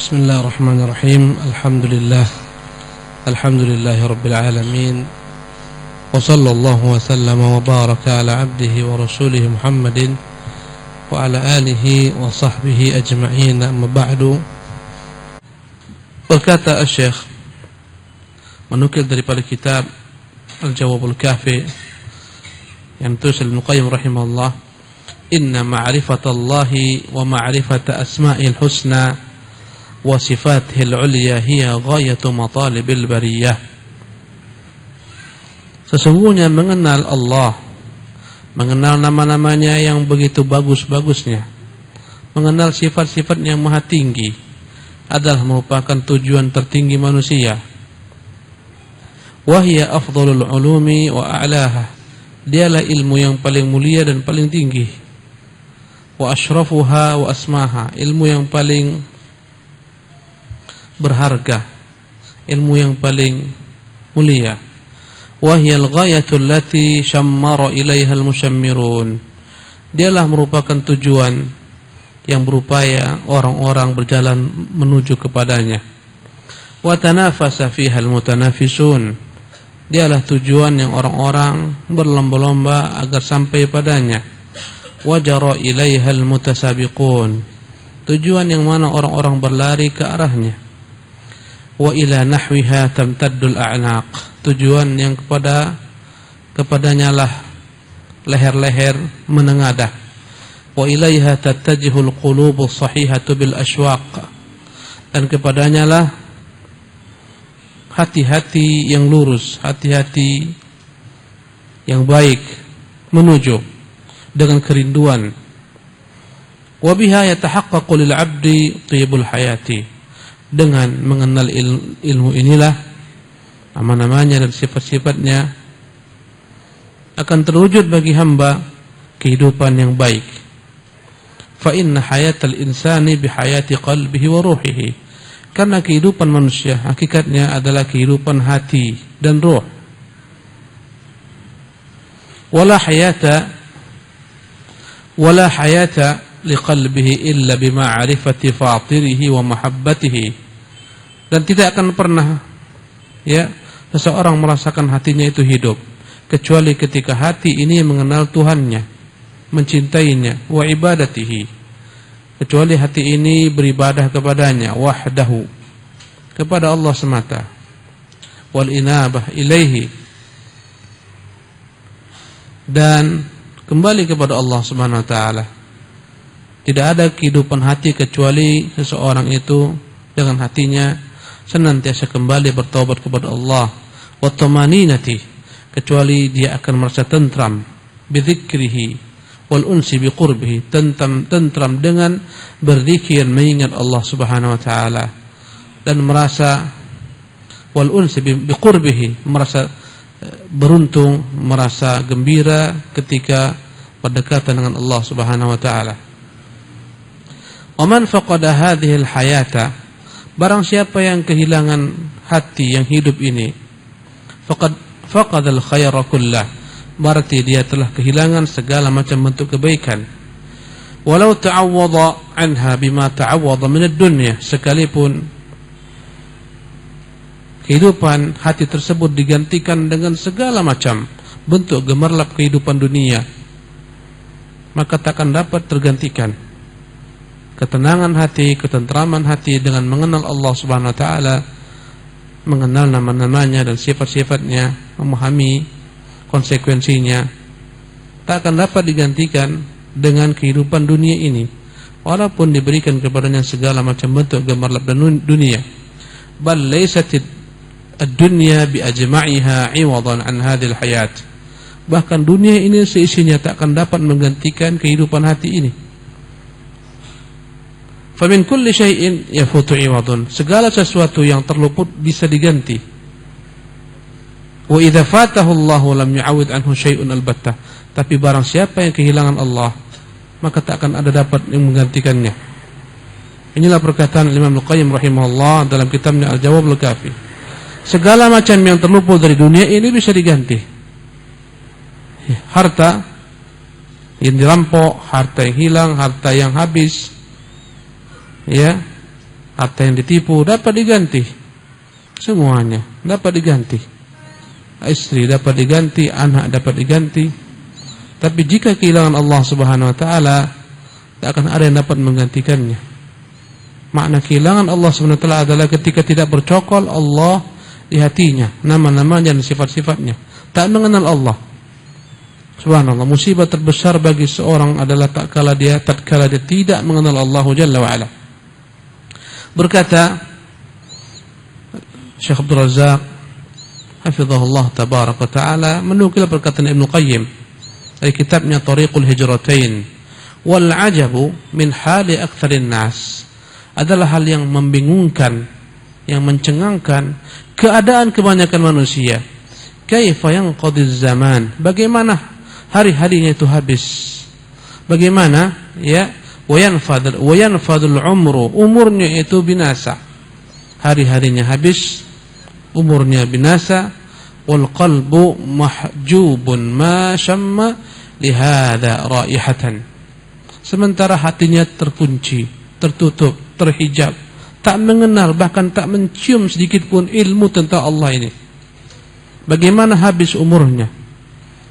Bismillahirrahmanirrahim. Alhamdulillahi rabbil alamin. Wa sallallahu wa sallama wa baraka ala abdihi wa rasulih Muhammadin wa ala alihi wa sahbihi ajma'in. Amma ba'du. Berkata Syekh menukil daripada kitab Al-Jawabul Kafi yang tulis Ibnu Qayyim rahimahullah, inna ma'rifatallahi wa ma'rifata asma'il husna wa sifatihil ulya hiya ghayatu matalibil bariyah. Sesungguhnya mengenal Allah, mengenal nama-namanya yang begitu bagus-bagusnya, mengenal sifat-sifat yang maha tinggi adalah merupakan tujuan tertinggi manusia. Wa hiya afdhalul ulumi wa a'laha, dialah ilmu yang paling mulia dan paling tinggi. Wa asyrafuha wa asmaha, ilmu yang paling berharga, ilmu yang paling mulia. Wa hiya al-ghayatu allati syammara ilaiha al-musyammirun, dialah merupakan tujuan yang berupaya orang-orang berjalan menuju kepadanya. Wa tanafasa fiha al-mutanafisun, dialah tujuan yang orang-orang berlomba-lomba agar sampai padanya. Wa jara ilaiha al-mutasabiqun, tujuan yang mana orang-orang berlari ke arahnya. Wa ila nahwiha tamtaddul a'naq, tujuan yang kepadanya lah leher-leher menengadah. Wa ilaiha tattajihul qulubus sahihatu bil ashwaq, dan kepadanya lah hati-hati yang lurus, hati-hati yang baik menuju dengan kerinduan. Wa biha yatahaqqaqu lil 'abdi thiyabul hayati, dengan mengenal ilmu inilah, nama-namanya dan sifat-sifatnya, akan terwujud bagi hamba kehidupan yang baik. Fa inna hayatal insani bihayati qalbihi wa ruhihi, karena kehidupan manusia hakikatnya adalah kehidupan hati dan ruh. Wala hayata liqalbihi illa bima'rifati fatirihi wa mahabbatihi, dan tidak akan pernah seseorang merasakan hatinya itu hidup kecuali ketika hati ini mengenal Tuhannya, mencintainya, wa ibadatihi, kecuali hati ini beribadah kepadanya wahdahu, kepada Allah semata, wal inabah ilaihi, dan kembali kepada Allah Subhanahu wa taala. Tidak ada kehidupan hati kecuali seseorang itu dengan hatinya senantiasa kembali bertaubat kepada Allah. Wa tamaninati, kecuali dia akan merasa tentram bidzikrihi wal unsi biqurbihi, tentram dengan berzikir mengingat Allah Subhanahu wa taala, dan merasa wal unsi biqurbihi, merasa beruntung, merasa gembira ketika berdekatan dengan Allah Subhanahu wa taala. Wa man faqada hadhil hayata, barang siapa yang kehilangan hati yang hidup ini, faqadal khaira kullah, berarti dia telah kehilangan segala macam bentuk kebaikan. Walau ta'awwadha anha bima ta'awwadha min ad-dunya, sekalipun kehidupan hati tersebut digantikan dengan segala macam bentuk gemerlap kehidupan dunia, maka takkan dapat tergantikan ketenangan hati, ketentraman hati dengan mengenal Allah Subhanahu wa taala, mengenal nama-namanya dan sifat-sifatnya, memahami konsekuensinya. Tak akan dapat digantikan dengan kehidupan dunia ini, walaupun diberikan kepadanya segala macam bentuk gemerlap dunia. Bal laysat ad-dunya bi ajma'iha 'iwadan an hadhil hayat, bahkan dunia ini seisinya tak akan dapat menggantikan kehidupan hati ini. Famin kulli syai'in yafutu 'iwadun, segala sesuatu yang terluput bisa diganti. Wa idza fatahu Allahu lam yu'awid anhu syai'un albattah, tapi barang siapa yang kehilangan Allah, maka tak akan ada dapat yang menggantikannya. Inilah perkataan Imam Al-Qayyim rahimahullah dalam kitabnya Al-Jawabul Kafi. Segala macam yang terluput dari dunia ini bisa diganti. Harta yang dirampok, harta yang hilang, harta yang habis, ya, Harta yang ditipu dapat diganti. Semuanya dapat diganti. Istri dapat diganti, anak dapat diganti. Tapi jika kehilangan Allah Subhanahu wa taala, tidak akan ada yang dapat menggantikannya. Makna kehilangan Allah Subhanahu wa taala adalah ketika tidak bercokol Allah di hatinya, nama-namanya dan sifat-sifatnya. Tak mengenal Allah. Subhanallah, musibah terbesar bagi seorang adalah tatkala dia tidak mengenal Allah Jalla wa Ala. Berkata Syekh Abdul Razak hafizahullah tabaraka taala menukil perkataan Ibnu Qayyim dari kitabnya Tariqul Hijratain, wal ajabu min hali aktsarin nas, adalah hal yang membingungkan, yang mencengangkan keadaan kebanyakan manusia. Kaifa yanqadhiz zaman, bagaimana hari-harinya itu habis, bagaimana ya wa yanfadul umru, umurnya itu binasa, hari-harinya habis, umurnya binasa. Wal qalbu mahjubun ma syamma lihada raihatan, sementara hatinya terkunci, tertutup, terhijab, tak mengenal, bahkan tak mencium sedikit pun ilmu tentang Allah ini. Bagaimana habis umurnya,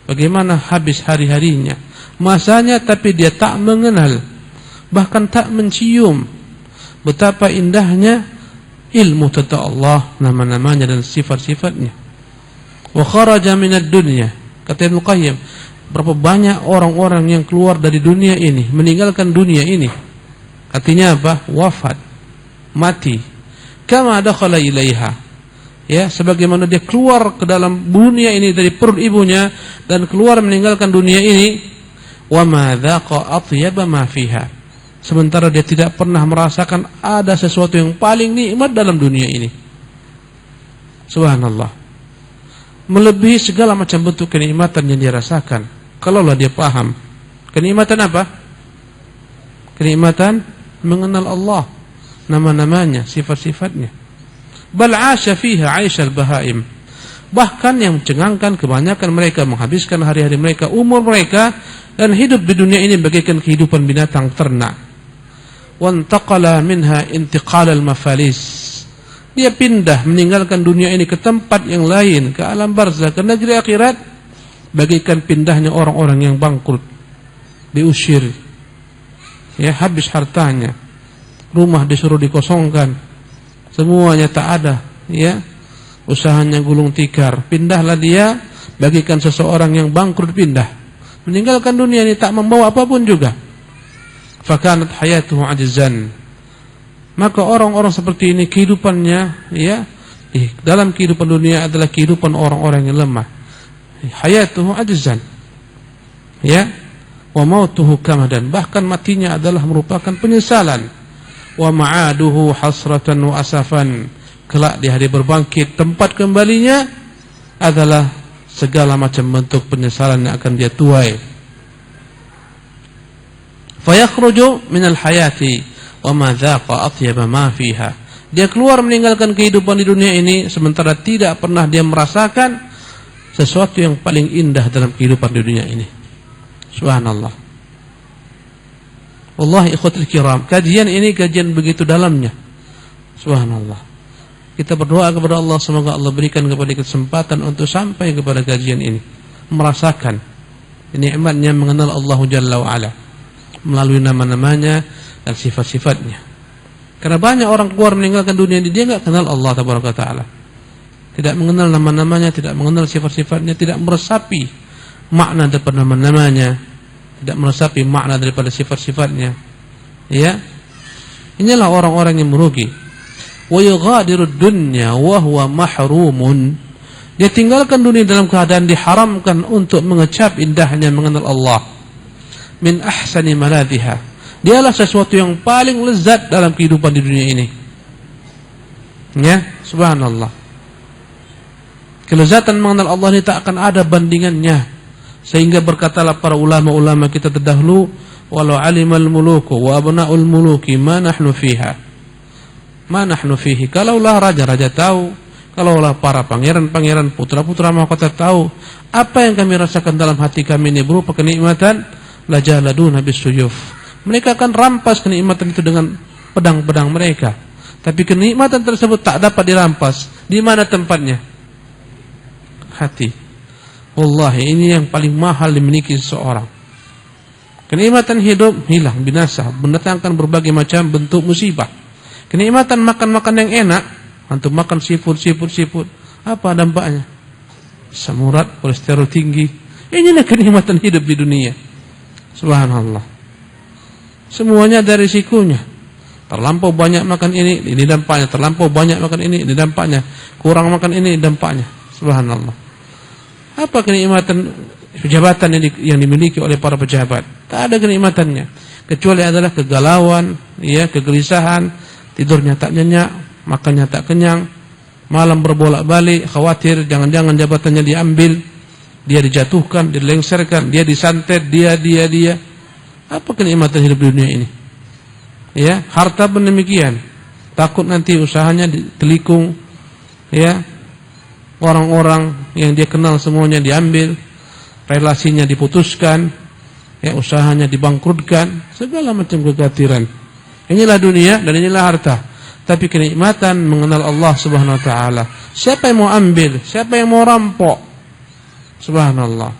bagaimana habis hari-harinya, masanya, tapi dia tak mengenal, bahkan tak mencium betapa indahnya ilmu tentang Allah, nama-namanya dan sifat-sifatnya. Wa kharaja minad dunya, kata Ibnu Qayyim, berapa banyak orang-orang yang keluar dari dunia ini, meninggalkan dunia ini. Artinya apa? Wafat, mati. Kama dakhala ilaiha, ya, sebagaimana dia keluar ke dalam dunia ini dari perut ibunya dan keluar meninggalkan dunia ini. Wa ma dzaqa atyaba ma fiha, sementara dia tidak pernah merasakan ada sesuatu yang paling nikmat dalam dunia ini. Subhanallah, melebihi segala macam bentuk kenikmatan yang dia rasakan. Kalaulah dia paham kenikmatan apa? Kenikmatan mengenal Allah, nama-namanya, sifat-sifatnya. Bal 'asha fiha 'aishal bahaim, bahkan yang mencengangkan, kebanyakan mereka menghabiskan hari-hari mereka, umur mereka, dan hidup di dunia ini bagaikan kehidupan binatang ternak. Wantaqala minha intiqalal mafalis, dia pindah meninggalkan dunia ini ke tempat yang lain, ke alam barzakh, ke negeri akhirat, bagaikan pindahnya orang-orang yang bangkrut, diusir, ya, habis hartanya, rumah disuruh dikosongkan, semuanya tak ada, ya, usahanya gulung tikar. Pindahlah dia bagaikan seseorang yang bangkrut, pindah meninggalkan dunia ini, tak membawa apapun juga. Fakanat hayatuhu ajzan, maka orang-orang seperti ini kehidupannya, ya, dalam kehidupan dunia adalah kehidupan orang-orang yang lemah. Hayatuhu ajzan, ya, wa mautuhu kamadan, bahkan matinya adalah merupakan penyesalan. Wa ma'aduhu hasratan wa asafan, kelak di hari berbangkit tempat kembalinya adalah segala macam bentuk penyesalan yang akan dia tuai. Fayakhruju minal hayati wa ma dzaqa atyaba ma fiha, dia keluar meninggalkan kehidupan di dunia ini sementara tidak pernah dia merasakan sesuatu yang paling indah dalam kehidupan di dunia ini. Subhanallah. Wallahi ikhwatul kiram, kajian ini kajian begitu dalamnya. Subhanallah. Kita berdoa kepada Allah, semoga Allah berikan kepada kesempatan untuk sampai kepada kajian ini, merasakan nikmatnya mengenal Allah Jalla wa Ala melalui nama-namanya dan sifat-sifatnya. Karena banyak orang keluar meninggalkan dunia ini, dia enggak kenal Allah Tabaraka Taala, tidak mengenal nama-namanya, tidak mengenal sifat-sifatnya, tidak meresapi makna daripada nama-namanya, tidak meresapi makna daripada sifat-sifatnya. Ya, inilah orang-orang yang merugi. Wa yughadirud dunya wa huwa mahrumun, dia tinggalkan dunia dalam keadaan diharamkan untuk mengecap indahnya mengenal Allah. Min ahsani maladhiha, dialah sesuatu yang paling lezat dalam kehidupan di dunia ini. Ya, subhanallah. Kelezatan mengenal Allah ini tak akan ada bandingannya. Sehingga berkatalah para ulama-ulama kita terdahulu, walau alimal muluku wa abna'ul muluki ma nahnu fiha. Ma nahnu fihi. Kalaulah raja-raja tahu, kalaulah para pangeran-pangeran, putra-putra mahkota tahu apa yang kami rasakan dalam hati kami ini berupa kenikmatan, lajaladuna bisuyuf, mereka akan rampas kenikmatan itu dengan pedang-pedang mereka. Tapi kenikmatan tersebut tak dapat dirampas. Di mana tempatnya? Hati. Wallahi, ini yang paling mahal dimiliki seseorang. Kenikmatan hidup hilang, binasa, mendatangkan berbagai macam bentuk musibah. Kenikmatan makan-makan yang enak, antum makan seafood, apa dampaknya? Asam urat, kolesterol tinggi. Inilah kenikmatan hidup di dunia. Subhanallah. Semuanya ada risikonya. Terlampau banyak makan ini dampaknya. Terlampau banyak makan ini dampaknya. Kurang makan ini dampaknya. Subhanallah. Apa kenikmatan jabatan yang dimiliki oleh para pejabat? Tak ada kenikmatannya, kecuali adalah kegalauan, ya, kegelisahan, tidurnya tak nyenyak, makannya tak kenyang, malam berbolak-balik, khawatir jangan-jangan jabatannya diambil, dia dijatuhkan, dilengserkan, dia disantet, dia. Apa kenikmatan hidup di dunia ini? Ya, harta pun demikian. Takut nanti usahanya ditelikung, ya. Orang-orang yang dia kenal semuanya diambil, relasinya diputuskan, ya, usahanya dibangkrutkan, segala macam kekhawatiran. Inilah dunia dan inilah harta. Tapi kenikmatan mengenal Allah Subhanahu wa taala. Siapa yang mau ambil? Siapa yang mau rampok? Subhanallah.